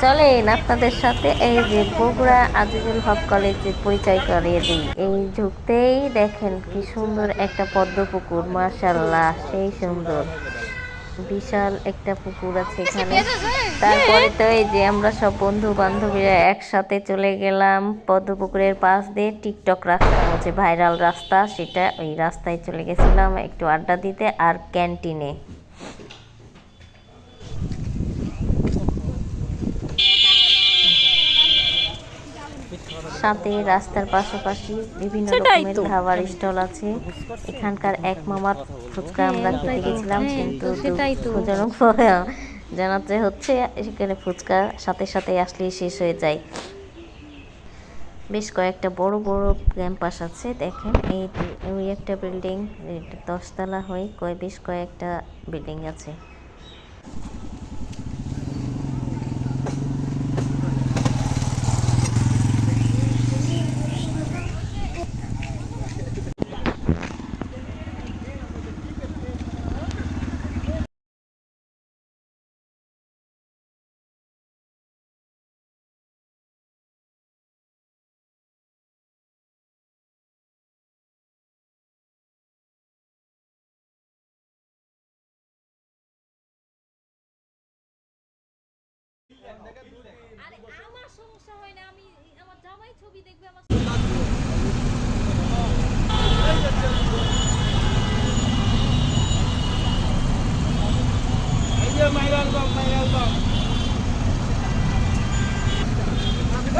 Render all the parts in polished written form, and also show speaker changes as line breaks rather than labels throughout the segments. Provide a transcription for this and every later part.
চলেন আপনাদের সাথে এই যে বগুড়া আজিজুল হক কলেজের পরিচয় করিয়ে দিই। এই ঢুকতেই দেখেন কি সুন্দর একটা পদ্ম পুকুর, মাশাআল্লাহ সেই সুন্দর বিশাল একটা পুকুর আছে এখানে। তারপরে তো এই যে আমরা সব বন্ধু বান্ধবীরা একসাথে চলে গেলাম পদ্ম পুকুরের পাশ দিয়ে, টিকটক রাস্তা হচ্ছে ভাইরাল রাস্তা, সেটা ওই রাস্তায় চলে গেছিলাম একটু আড্ডা দিতে আর ক্যান্টিনে। সাথে রাস্তার পাশাপাশি বিভিন্ন রকমের খাবার স্টল আছে। এখানকার এক মামার ফুচকা আমরা খেতে গেছিলাম, কিন্তু দুঃখজনক জানাতে হচ্ছে সেখানে ফুচকা সাথে সাথে আসলেই শেষ হয়ে যায়। বেশ কয়েকটা বড় বড় ক্যাম্পাস আছে, দেখেন এই ওই একটা বিল্ডিং 10 তলা হয়ে বেশ কয়েকটা বিল্ডিং আছে।
আরে আমার সমস্যা হয় না, আমি আমার জামাই ছবি দেখবে আমার
এই যে মাইরা আলবাম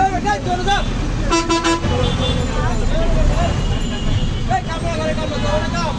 এই বেটা চলে যা এই ক্যামেরা করে কাম করো না কাম